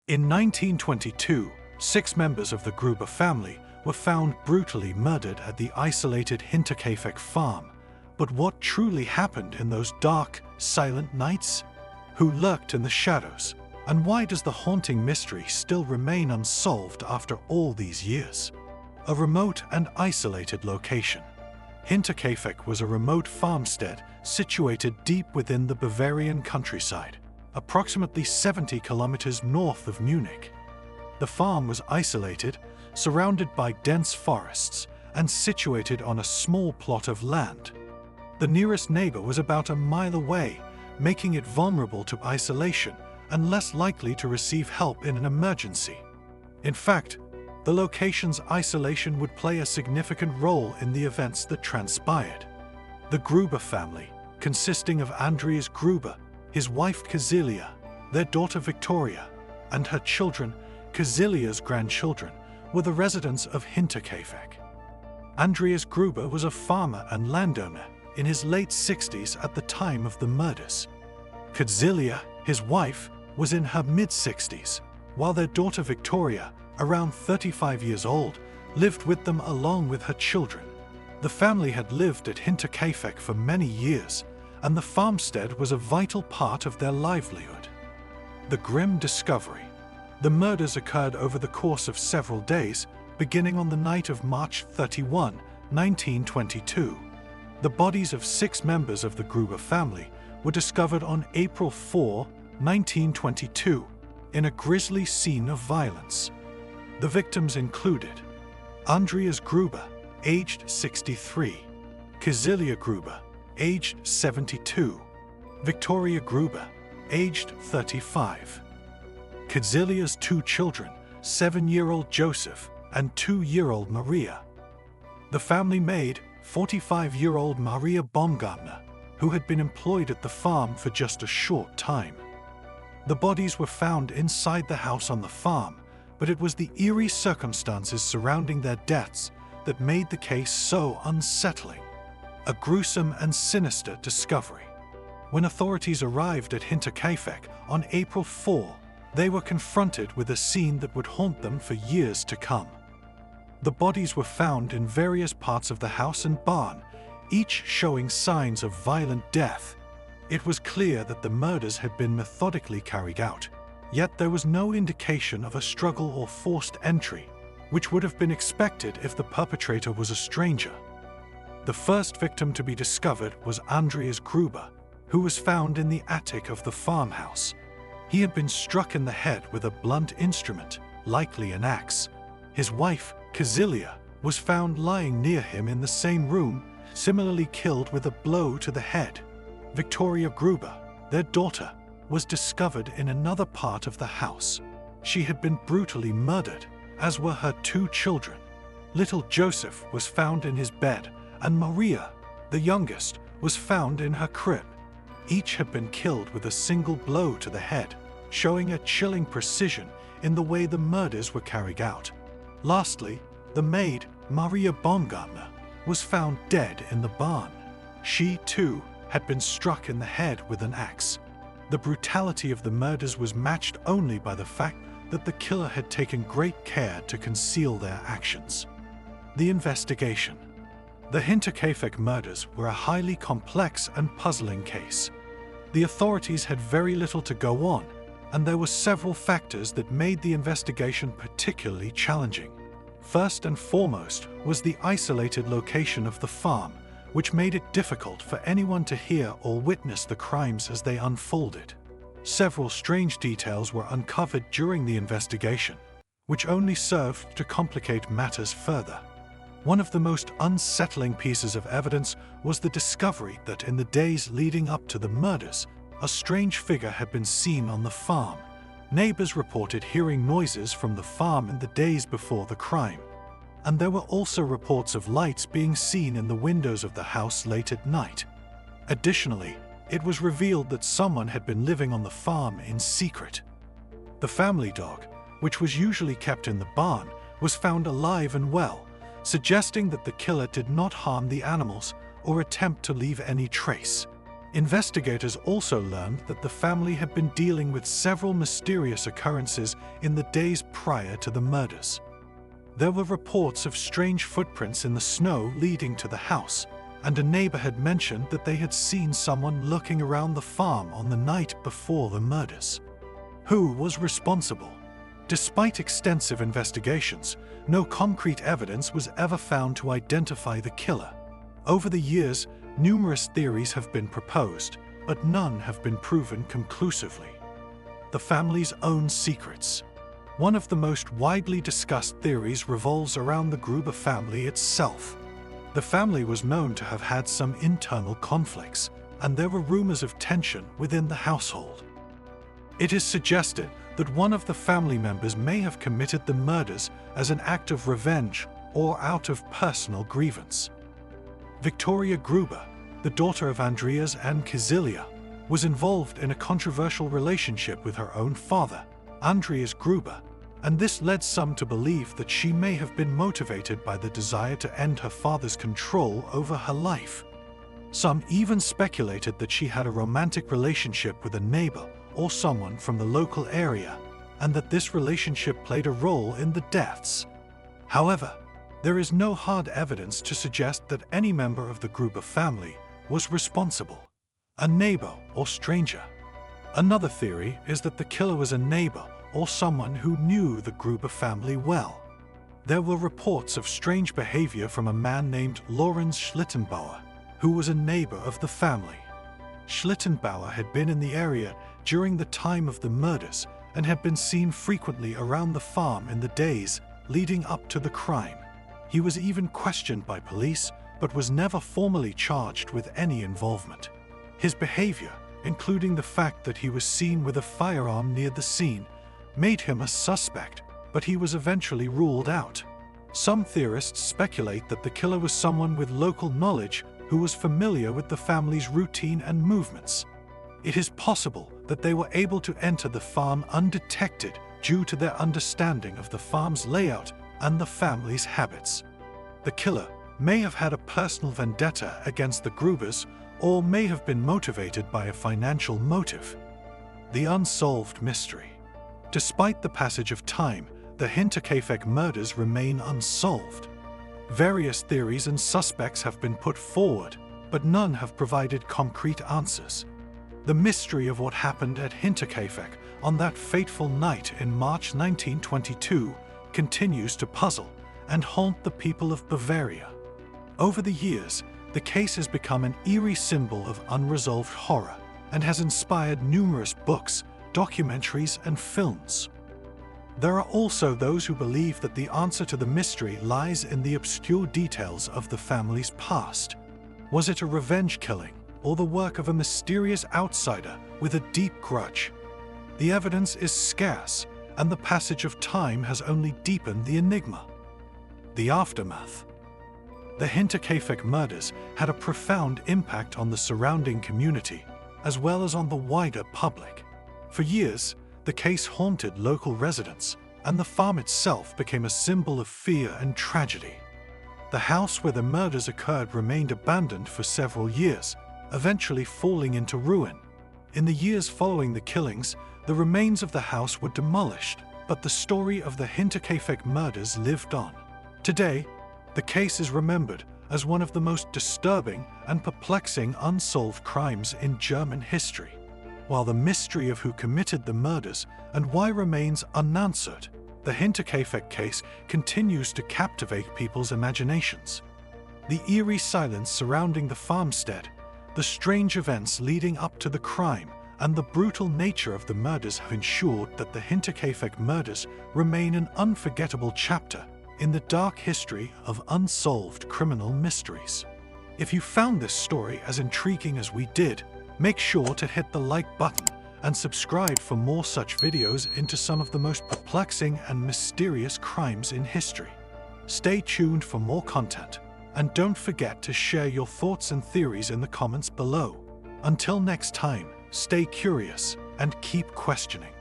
In 1922, 6 members of the Gruber family were found brutally murdered at the isolated Hinterkaifeck farm. But what truly happened in those dark, silent nights? Who lurked in the shadows? And why does the haunting mystery still remain unsolved after all these years? A remote and isolated location. Hinterkaifeck was a remote farmstead situated deep within the Bavarian countryside, approximately 70 kilometers north of Munich. The farm was isolated, surrounded by dense forests, and situated on a small plot of land. The nearest neighbor was about a mile away, making it vulnerable to isolation and less likely to receive help in an emergency. In fact, the location's isolation would play a significant role in the events that transpired. The Gruber family, consisting of Andreas Gruber, his wife Keziliya, their daughter Victoria, and her children, Keziliya's grandchildren, were the residents of Hinterkaifeck. Andreas Gruber was a farmer and landowner in his late 60s at the time of the murders. Keziliya, his wife, was in her mid-60s, while their daughter Victoria, around 35 years old, lived with them along with her children. The family had lived at Hinterkaifeck for many years, and the farmstead was a vital part of their livelihood. The grim discovery. The murders occurred over the course of several days, beginning on the night of March 31, 1922. The bodies of 6 members of the Gruber family were discovered on April 4, 1922, in a grisly scene of violence. The victims included Andreas Gruber, aged 63, Keziliya Gruber, aged 72, Victoria Gruber, aged 35. Keziliya's 2 children, 7-year-old Joseph and 2-year-old Maria. The family maid, 45-year-old Maria Baumgartner, who had been employed at the farm for just a short time. The bodies were found inside the house on the farm, but it was the eerie circumstances surrounding their deaths that made the case so unsettling. A gruesome and sinister discovery. When authorities arrived at Hinterkaifeck on April 4, they were confronted with a scene that would haunt them for years to come. The bodies were found in various parts of the house and barn, each showing signs of violent death. It was clear that the murders had been methodically carried out, yet there was no indication of a struggle or forced entry, which would have been expected if the perpetrator was a stranger. The first victim to be discovered was Andreas Gruber, who was found in the attic of the farmhouse. He had been struck in the head with a blunt instrument, likely an axe. His wife, Keziliya, was found lying near him in the same room, similarly killed with a blow to the head. Victoria Gruber, their daughter, was discovered in another part of the house. She had been brutally murdered, as were her 2 children. Little Joseph was found in his bed, and Maria, the youngest, was found in her crib. Each had been killed with a single blow to the head, showing a chilling precision in the way the murders were carried out. Lastly, the maid, Maria Baumgartner, was found dead in the barn. She, too, had been struck in the head with an axe. The brutality of the murders was matched only by the fact that the killer had taken great care to conceal their actions. The investigation. The Hinterkaifeck murders were a highly complex and puzzling case. The authorities had very little to go on, and there were several factors that made the investigation particularly challenging. First and foremost was the isolated location of the farm, which made it difficult for anyone to hear or witness the crimes as they unfolded. Several strange details were uncovered during the investigation, which only served to complicate matters further. One of the most unsettling pieces of evidence was the discovery that in the days leading up to the murders, a strange figure had been seen on the farm. Neighbors reported hearing noises from the farm in the days before the crime, and there were also reports of lights being seen in the windows of the house late at night. Additionally, it was revealed that someone had been living on the farm in secret. The family dog, which was usually kept in the barn, was found alive and well, suggesting that the killer did not harm the animals or attempt to leave any trace. Investigators also learned that the family had been dealing with several mysterious occurrences in the days prior to the murders. There were reports of strange footprints in the snow leading to the house, and a neighbor had mentioned that they had seen someone looking around the farm on the night before the murders. Who was responsible? Despite extensive investigations, no concrete evidence was ever found to identify the killer. Over the years, numerous theories have been proposed, but none have been proven conclusively. The family's own secrets. One of the most widely discussed theories revolves around the Gruber family itself. The family was known to have had some internal conflicts, and there were rumors of tension within the household. It is suggested that one of the family members may have committed the murders as an act of revenge or out of personal grievance. Victoria Gruber, the daughter of Andreas and Kazilia, was involved in a controversial relationship with her own father, Andreas Gruber, and this led some to believe that she may have been motivated by the desire to end her father's control over her life. Some even speculated that she had a romantic relationship with a neighbor or someone from the local area, and that this relationship played a role in the deaths. However, there is no hard evidence to suggest that any member of the Gruber family was responsible, a neighbor or stranger. Another theory is that the killer was a neighbor or someone who knew the Gruber family well. There were reports of strange behavior from a man named Lorenz Schlittenbauer, who was a neighbor of the family. Schlittenbauer had been in the area during the time of the murders and had been seen frequently around the farm in the days leading up to the crime. He was even questioned by police, but was never formally charged with any involvement. His behavior, including the fact that he was seen with a firearm near the scene, made him a suspect, but he was eventually ruled out. Some theorists speculate that the killer was someone with local knowledge who was familiar with the family's routine and movements. It is possible that they were able to enter the farm undetected due to their understanding of the farm's layout and the family's habits. The killer may have had a personal vendetta against the Grubers or may have been motivated by a financial motive. The unsolved mystery. Despite the passage of time, the Hinterkaifeck murders remain unsolved. Various theories and suspects have been put forward, but none have provided concrete answers. The mystery of what happened at Hinterkaifeck on that fateful night in March 1922 continues to puzzle and haunt the people of Bavaria. Over the years, the case has become an eerie symbol of unresolved horror and has inspired numerous books, documentaries, and films. There are also those who believe that the answer to the mystery lies in the obscure details of the family's past. Was it a revenge killing or the work of a mysterious outsider with a deep grudge? The evidence is scarce, and the passage of time has only deepened the enigma. The aftermath. The Hinterkaifeck murders had a profound impact on the surrounding community, as well as on the wider public. For years, the case haunted local residents, and the farm itself became a symbol of fear and tragedy. The house where the murders occurred remained abandoned for several years, eventually falling into ruin. In the years following the killings, the remains of the house were demolished, but the story of the Hinterkaifeck murders lived on. Today, the case is remembered as one of the most disturbing and perplexing unsolved crimes in German history. While the mystery of who committed the murders and why remains unanswered, the Hinterkaifeck case continues to captivate people's imaginations. The eerie silence surrounding the farmstead, the strange events leading up to the crime, and the brutal nature of the murders have ensured that the Hinterkaifeck murders remain an unforgettable chapter in the dark history of unsolved criminal mysteries. If you found this story as intriguing as we did, make sure to hit the like button and subscribe for more such videos into some of the most perplexing and mysterious crimes in history. Stay tuned for more content, and don't forget to share your thoughts and theories in the comments below. Until next time, stay curious and keep questioning.